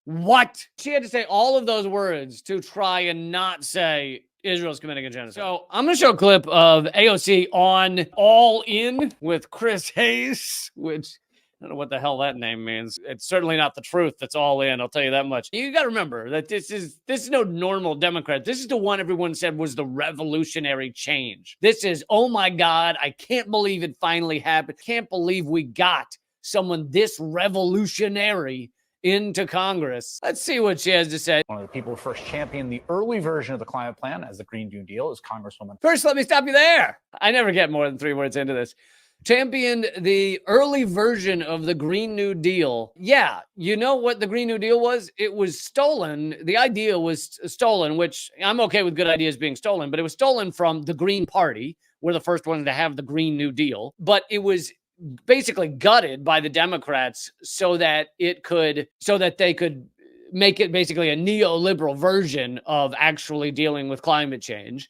What? She had to say all of those words to try and not say Israel's committing a genocide. So I'm going to show a clip of AOC on All In with Chris Hayes, which I don't know what the hell that name means. It's certainly not the truth that's all in, I'll tell you that much. You got to remember that this is no normal Democrat. This is the one everyone said was the revolutionary change. This is, oh my God, I can't believe it finally happened. Can't believe we got someone this revolutionary into Congress. Let's see what she has to say. One of the people who first championed the early version of the climate plan as the Green New Deal is Congresswoman. First, let me stop you there. I never get more than 3 words into this. Championed the early version of the Green New Deal. Yeah, you know what the Green New Deal was? It was stolen. The idea was stolen, which I'm okay with good ideas being stolen, but it was stolen from the Green Party. We're the first ones to have the Green New Deal, but it was basically gutted by the Democrats so that they could make it basically a neoliberal version of actually dealing with climate change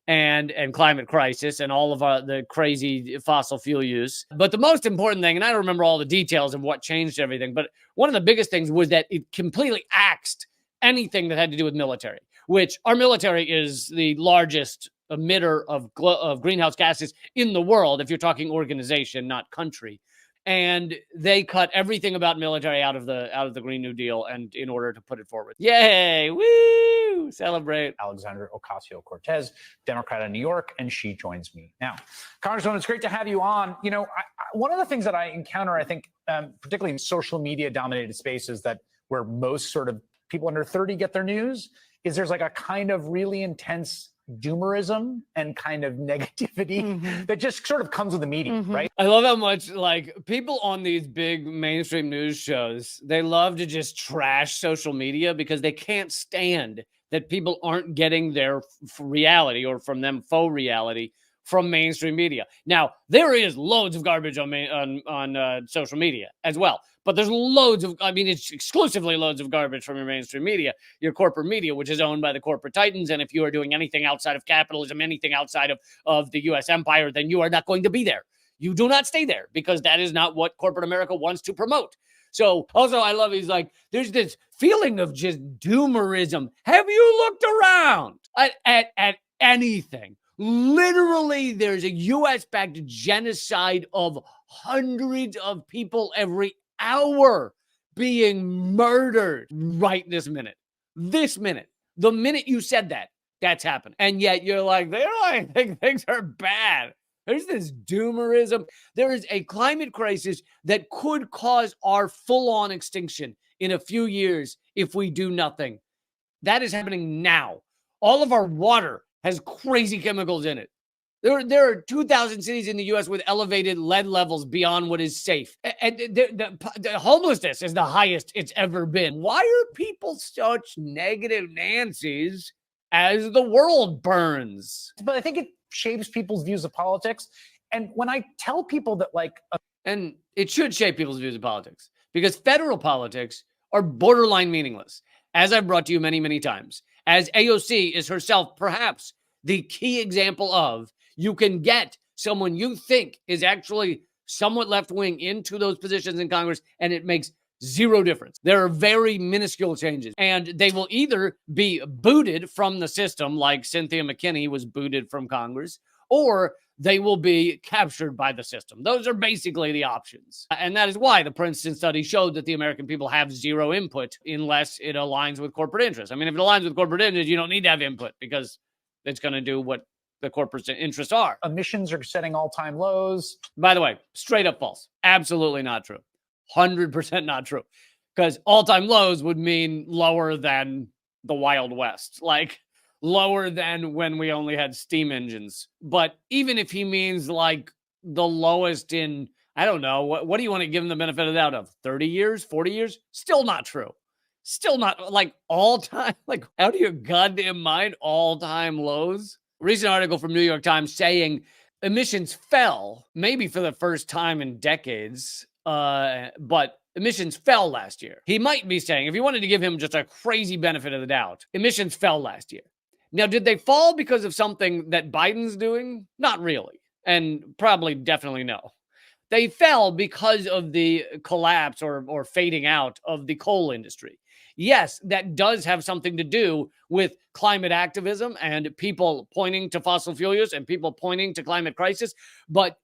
and climate crisis and all of the crazy fossil fuel use. But the most important thing, and I don't remember all the details of what changed everything, but one of the biggest things was that it completely axed anything that had to do with military, which our military is the largest emitter of greenhouse gases in the world, if you're talking organization, not country. And they cut everything about military out of the Green New Deal, and in order to put it forward. Yay! Woo! Celebrate. Alexandria Ocasio-Cortez, Democrat of New York, and she joins me now. Congresswoman, it's great to have you on. You know, one of the things that I encounter, I think, particularly in social media-dominated spaces where most sort of people under 30 get their news, is there's like a kind of really intense doomerism and kind of negativity that just sort of comes with the media, right? I love how much like people on these big mainstream news shows, they love to just trash social media because they can't stand that people aren't getting their reality, or from them faux reality, from mainstream media. Now, there is loads of garbage on social media as well. But there's it's exclusively loads of garbage from your mainstream media, your corporate media, which is owned by the corporate titans. And if you are doing anything outside of capitalism, anything outside of the U.S. empire, then you are not going to be there. You do not stay there, because that is not what corporate America wants to promote. So also, I love, he's like, there's this feeling of just doomerism. Have you looked around at anything? Literally, there's a U.S.-backed genocide of hundreds of people every hour being murdered right this minute. This minute. The minute you said that, that's happened. And yet you're like, they don't think things are bad. There's this doomerism. There is a climate crisis that could cause our full-on extinction in a few years if we do nothing. That is happening now. All of our water has crazy chemicals in it. There are 2,000 cities in the U.S. with elevated lead levels beyond what is safe. And the homelessness is the highest it's ever been. Why are people such negative Nancys as the world burns? But I think it shapes people's views of politics. And when I tell people that, and it should shape people's views of politics, because federal politics are borderline meaningless, as I've brought to you many, many times, as AOC is herself perhaps the key example of. You can get someone you think is actually somewhat left-wing into those positions in Congress, and it makes zero difference. There are very minuscule changes, and they will either be booted from the system, like Cynthia McKinney was booted from Congress, or they will be captured by the system. Those are basically the options. And that is why the Princeton study showed that the American people have zero input unless it aligns with corporate interests. I mean, if it aligns with corporate interests, you don't need to have input, because it's going to do what the corporate interests are. Emissions are setting all-time lows. By the way, straight up false. Absolutely not true. 100% not true. Because all-time lows would mean lower than the Wild West. Like, lower than when we only had steam engines. But even if he means like the lowest in, I don't know, what do you want to give him the benefit of the doubt of? 30 years, 40 years? Still not true. Still not, like, all-time, like, out of your goddamn mind, all-time lows? Recent article from New York Times saying emissions fell, maybe for the first time in decades, but emissions fell last year. He might be saying, if you wanted to give him just a crazy benefit of the doubt, emissions fell last year. Now, did they fall because of something that Biden's doing? Not really. And probably definitely no. They fell because of the collapse or fading out of the coal industry. Yes, that does have something to do with climate activism and people pointing to fossil fuel use and people pointing to climate crisis, but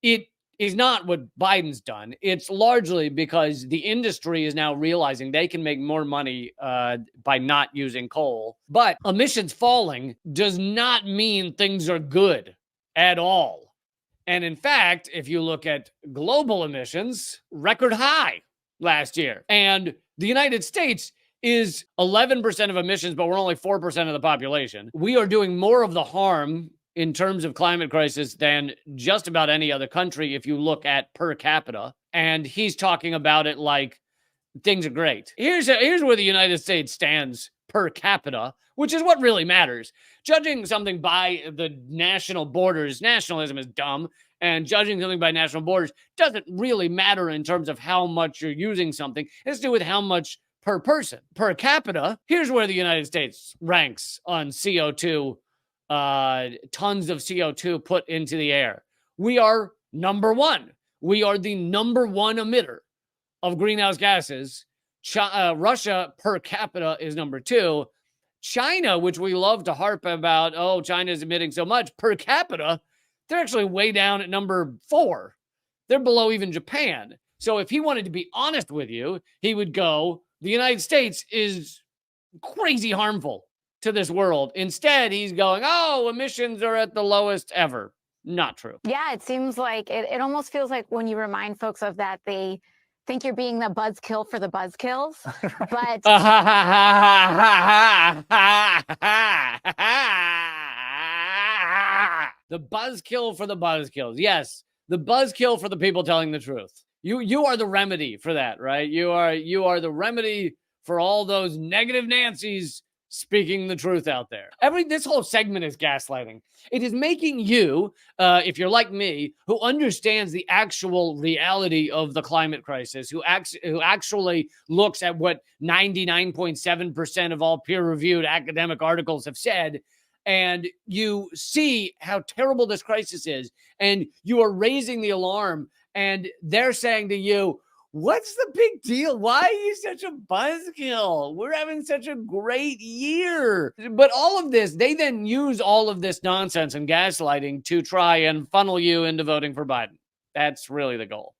it is not what Biden's done. It's largely because the industry is now realizing they can make more money by not using coal. But emissions falling does not mean things are good at all. And in fact, if you look at global emissions, record high last year. And the United States is 11% of emissions, but we're only 4% of the population. We are doing more of the harm in terms of climate crisis than just about any other country if you look at per capita. And he's talking about it like things are great. Here's where the United States stands per capita, which is what really matters. Judging something by the national borders, nationalism is dumb, and judging something by national borders doesn't really matter in terms of how much you're using something. It has to do with how much per person. Per capita, here's where the United States ranks on CO2, tons of CO2 put into the air. We are number one. We are the number one emitter of greenhouse gases. Russia per capita is number two. China, which we love to harp about, oh, China is emitting so much, per capita, they're actually way down at number 4. They're below even Japan. So if he wanted to be honest with you, he would go, the United States is crazy harmful to this world. Instead, he's going, oh, emissions are at the lowest ever. Not true. Yeah, it seems like it almost feels like when you remind folks of that, they think you're being the buzzkill for the buzzkills. But the buzzkill for the buzzkills. Yes, the buzzkill for the people telling the truth. You are the remedy for that, right? You are the remedy for all those negative Nancys speaking the truth out there. This whole segment is gaslighting. It is making you, if you're like me, who understands the actual reality of the climate crisis, who actually looks at what 99.7% of all peer-reviewed academic articles have said, and you see how terrible this crisis is, and you are raising the alarm, and they're saying to you, what's the big deal? Why are you such a buzzkill? We're having such a great year. But all of this, they then use all of this nonsense and gaslighting to try and funnel you into voting for Biden. That's really the goal.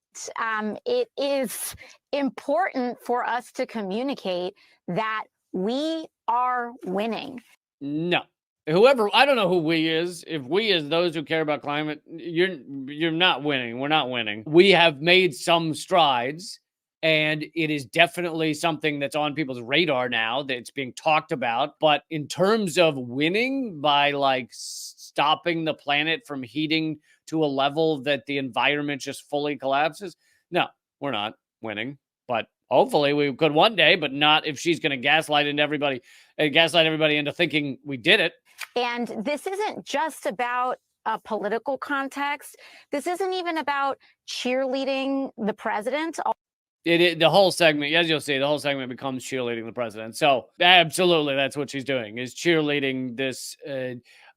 It is important for us to communicate that we are winning. No. Whoever, I don't know who we is. If we is those who care about climate, you're not winning. We're not winning. We have made some strides, and it is definitely something that's on people's radar now, that it's being talked about. But in terms of winning by like stopping the planet from heating to a level that the environment just fully collapses, no, we're not winning. But hopefully we could one day, but not if she's going to gaslight everybody into thinking we did it. And this isn't just about a political context. This isn't even about cheerleading the president. The whole segment, as you'll see, the whole segment becomes cheerleading the president. So absolutely, that's what she's doing, is cheerleading this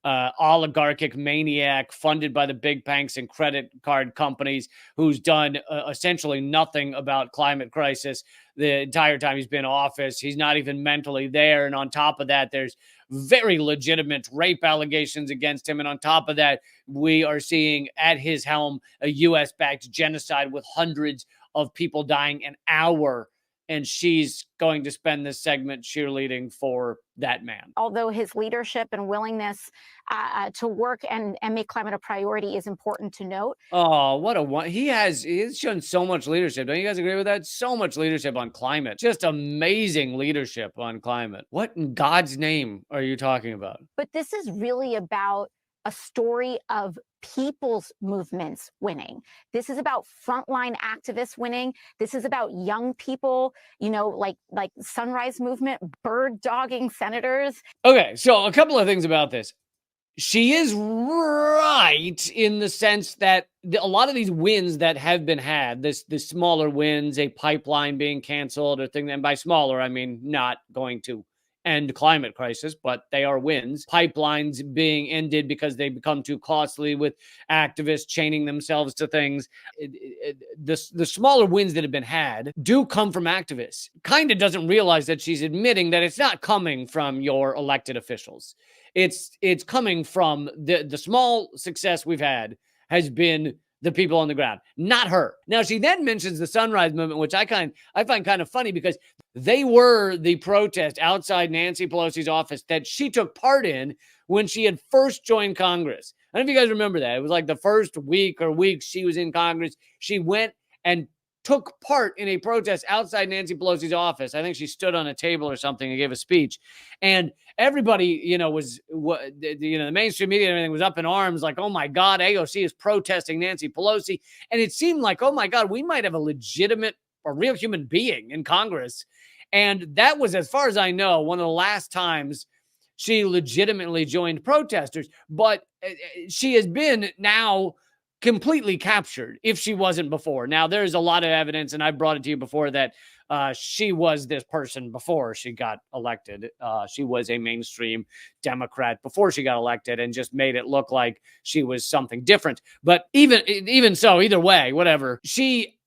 oligarchic maniac funded by the big banks and credit card companies, who's done essentially nothing about climate crisis the entire time he's been in office. He's not even mentally there. And on top of that, there's very legitimate rape allegations against him. And on top of that, we are seeing at his helm a U.S.-backed genocide with hundreds of people dying an hour. And she's going to spend this segment cheerleading for that man. Although his leadership and willingness to work and make climate a priority is important to note. Oh, what a one. He's shown so much leadership. Don't you guys agree with that? So much leadership on climate. Just amazing leadership on climate. What in God's name are you talking about? But this is really about a story of people's movements winning. This is about frontline activists winning. This is about young people, like Sunrise Movement, bird dogging senators. Okay, so a couple of things about this. She is right in the sense that a lot of these wins that have been had, the smaller wins, a pipeline being canceled or thing, and by smaller, I mean not going to end climate crisis, but they are wins. Pipelines being ended because they become too costly with activists chaining themselves to things. The smaller wins that have been had do come from activists. Kind of doesn't realize that she's admitting that it's not coming from your elected officials. It's coming from the small success we've had has been the people on the ground, not her. Now, she then mentions the Sunrise Movement, which I find kind of funny because they were the protest outside Nancy Pelosi's office that she took part in when she had first joined Congress. I don't know if you guys remember that. It was like the first week or weeks she was in Congress. She went and took part in a protest outside Nancy Pelosi's office. I think she stood on a table or something and gave a speech. And everybody, the mainstream media and everything was up in arms like, oh my God, AOC is protesting Nancy Pelosi. And it seemed like, oh my God, we might have a real human being in Congress. And that was, as far as I know, one of the last times she legitimately joined protesters. But she has been now completely captured if she wasn't before. Now, there's a lot of evidence, and I brought it to you before, that she was this person before she got elected. She was a mainstream Democrat before she got elected and just made it look like she was something different. But even so, either way, whatever, she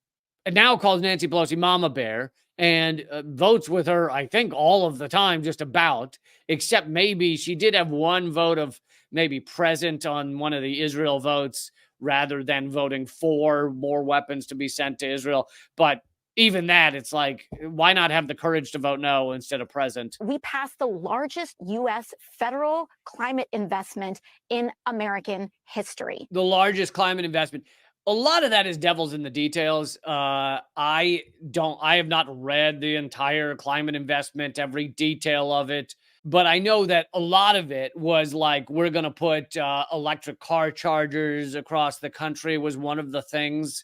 now calls Nancy Pelosi Mama Bear and votes with her, I think, all of the time, just about, except maybe she did have one vote of maybe present on one of the Israel votes, rather than voting for more weapons to be sent to Israel. But even that, it's like, why not have the courage to vote no instead of present? We passed the largest U.S. federal climate investment in American history. The largest climate investment. A lot of that is devils in the details. I have not read the entire climate investment, every detail of it. But I know that a lot of it was like, we're going to put electric car chargers across the country was one of the things.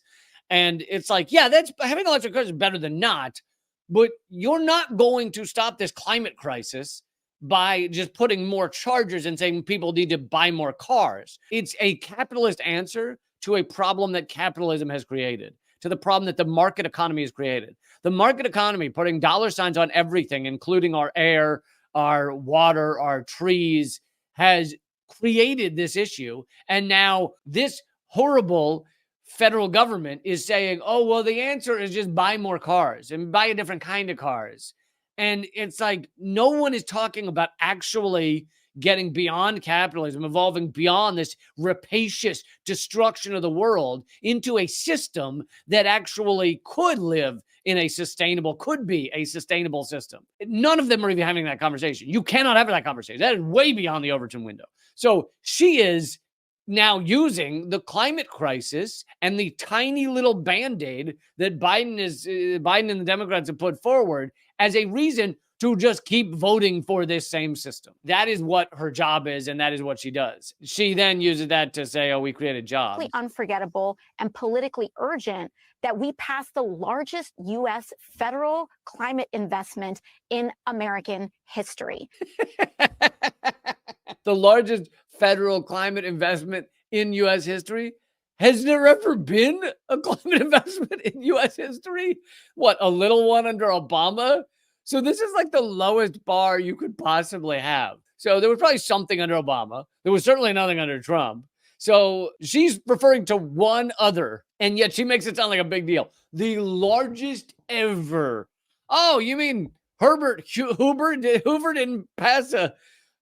And it's like, yeah, having electric cars is better than not. But you're not going to stop this climate crisis by just putting more chargers and saying people need to buy more cars. It's a capitalist answer to a problem that capitalism has created, to the problem that the market economy has created. The market economy, putting dollar signs on everything, including our air, our water, our trees, has created this issue. And now this horrible federal government is saying, oh, well, the answer is just buy more cars and buy a different kind of cars. And it's like, no one is talking about actually getting beyond capitalism, evolving beyond this rapacious destruction of the world into a system that actually could live in could be a sustainable system. None of them are even having that conversation. You cannot have that conversation. That is way beyond the Overton window. So she is now using the climate crisis and the tiny little Band-Aid that Biden and the Democrats have put forward as a reason to just keep voting for this same system. That is what her job is, and that is what she does. She then uses that to say, oh, we created jobs. Unforgettable and politically urgent that we passed the largest U.S. federal climate investment in American history. The largest federal climate investment in U.S. history? Has there ever been a climate investment in U.S. history? What, a little one under Obama? So this is like the lowest bar you could possibly have. So there was probably something under Obama. There was certainly nothing under Trump. So she's referring to one other, and yet she makes it sound like a big deal. The largest ever. Oh, you mean Hoover didn't pass a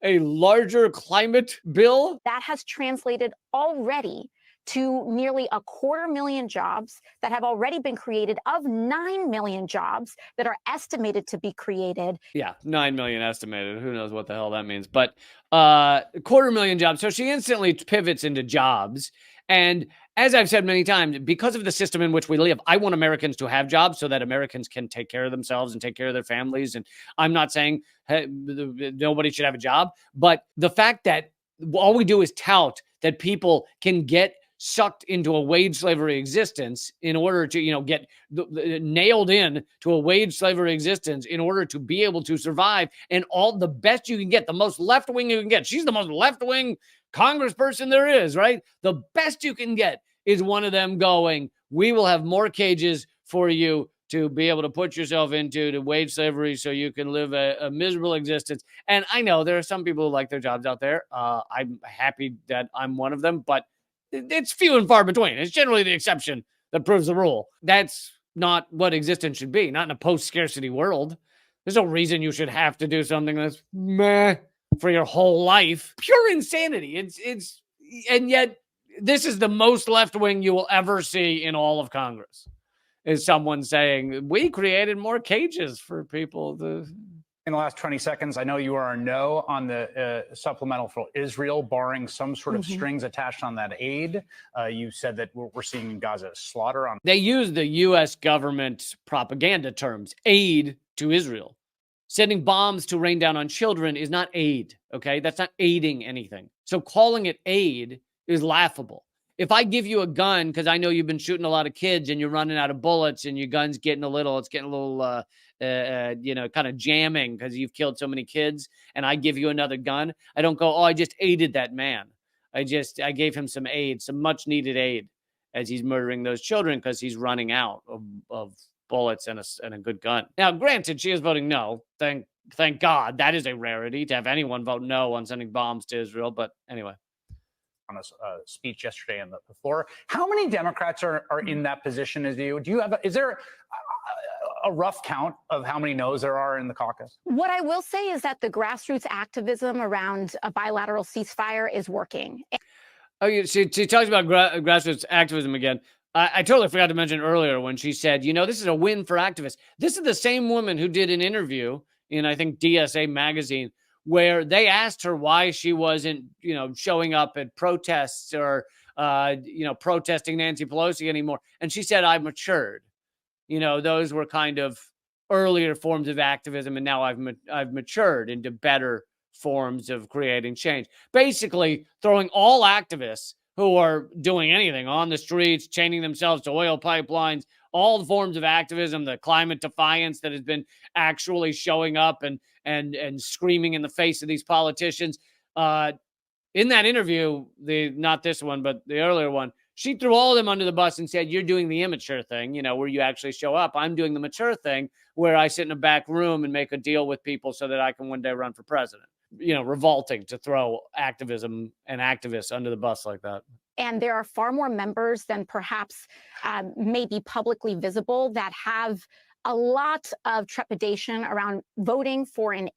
larger climate bill? That has translated already to nearly 250,000 jobs that have already been created, of 9 million jobs that are estimated to be created. Yeah, 9 million estimated. Who knows what the hell that means? But 250,000 jobs. So she instantly pivots into jobs. And as I've said many times, because of the system in which we live, I want Americans to have jobs so that Americans can take care of themselves and take care of their families. And I'm not saying nobody should have a job, but the fact that all we do is tout that people can get sucked into a wage slavery existence in order to, get nailed in to a wage slavery existence in order to be able to survive. And all the best you can get, the most left-wing you can get. She's the most left-wing congressperson there is, right? The best you can get is one of them going, we will have more cages for you to be able to put yourself into to wage slavery so you can live a miserable existence. And I know there are some people who like their jobs out there. I'm happy that I'm one of them, but it's few and far between. It's generally the exception that proves the rule. That's not what existence should be, not in a post-scarcity world. There's no reason you should have to do something that's meh for your whole life. Pure insanity. It's and yet this is the most left-wing you will ever see in all of Congress, is someone saying, we created more cages for people to... In the last 20 seconds, I know you are a no on the supplemental for Israel, barring some sort of strings attached on that aid. You said that we're seeing in Gaza slaughter on... They use the U.S. government propaganda terms, aid to Israel. Sending bombs to rain down on children is not aid, okay? That's not aiding anything. So calling it aid is laughable. If I give you a gun because I know you've been shooting a lot of kids and you're running out of bullets and your gun's getting a little kind of jamming because you've killed so many kids, and I give you another gun, I don't go, oh, I just aided that man. I gave him some aid, some much needed aid as he's murdering those children because he's running out of bullets and a good gun. Now, granted, she is voting no. Thank God. That is a rarity to have anyone vote no on sending bombs to Israel. But anyway. On a speech yesterday on the floor. How many Democrats are in that position as you? Is there a rough count of how many no's there are in the caucus? What I will say is that the grassroots activism around a bilateral ceasefire is working. Oh, she talks about grassroots activism again. I totally forgot to mention earlier when she said, this is a win for activists. This is the same woman who did an interview in, I think, DSA magazine, where they asked her why she wasn't, showing up at protests or, protesting Nancy Pelosi anymore. And she said, I've matured. Those were kind of earlier forms of activism. And now I've matured into better forms of creating change. Basically throwing all activists who are doing anything on the streets, chaining themselves to oil pipelines, all the forms of activism, the climate defiance that has been actually showing up and screaming in the face of these politicians. In that interview, not this one, but the earlier one, she threw all of them under the bus and said, you're doing the immature thing, where you actually show up. I'm doing the mature thing where I sit in a back room and make a deal with people so that I can one day run for president. Revolting to throw activism and activists under the bus like that. And there are far more members than perhaps may be publicly visible that have a lot of trepidation around voting for an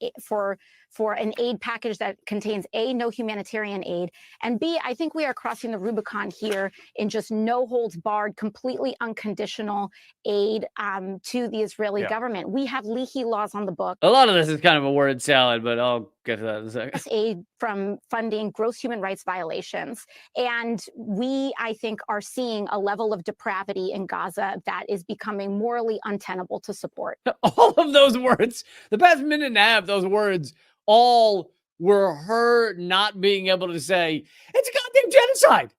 aid package that contains A, no humanitarian aid, and B, I think we are crossing the Rubicon here in just no holds barred, completely unconditional aid to the Israeli government. We have leaky laws on the book. A lot of this is kind of a word salad, but I'll get to that in a second. Aid from funding gross human rights violations. And we, I think, are seeing a level of depravity in Gaza that is becoming morally untenable to support. All of those words, the past minute and a half, those words all were her not being able to say, it's a goddamn genocide.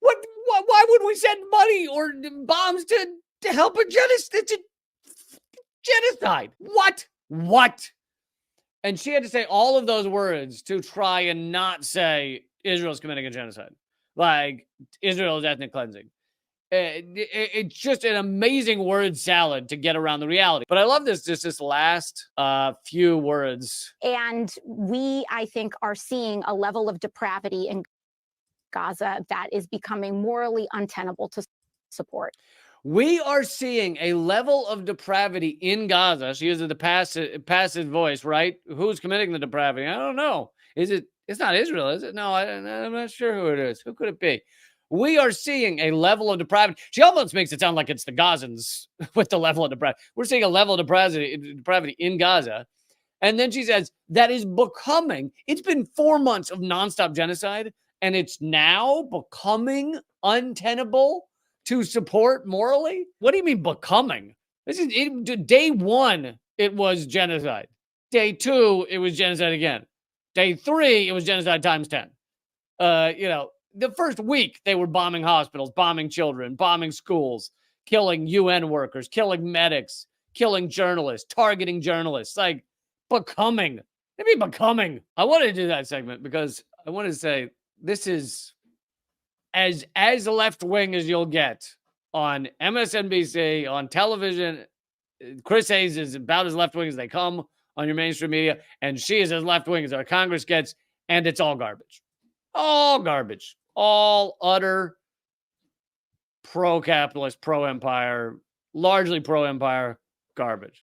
Why would we send money or bombs to help a genocide? It's a genocide. What? And she had to say all of those words to try and not say Israel's committing a genocide. Like, Israel is ethnic cleansing. It's just an amazing word salad to get around the reality. But I love this last few words. And we, I think, are seeing a level of depravity in Gaza that is becoming morally untenable to support. We are seeing a level of depravity in Gaza. She uses the passive voice, right? Who's committing the depravity? I don't know. It's not Israel, is it? No, I'm not sure who it is. Who could it be? We are seeing a level of depravity. She almost makes it sound like it's the Gazans with the level of depravity. We're seeing a level of depravity in Gaza. And then she says that is becoming, it's been 4 months of nonstop genocide, and it's now becoming untenable to support morally? What do you mean becoming? Day one, it was genocide. Day two, it was genocide again. Day three, it was genocide times 10. The first week, they were bombing hospitals, bombing children, bombing schools, killing UN workers, killing medics, killing journalists, targeting journalists. Like, becoming. Maybe becoming. I wanted to do that segment because I wanted to say this is as left-wing as you'll get on MSNBC, on television, Chris Hayes is about as left-wing as they come on your mainstream media, and she is as left-wing as our Congress gets, and it's all garbage. All garbage. All utter pro-capitalist, pro-empire, largely pro-empire garbage.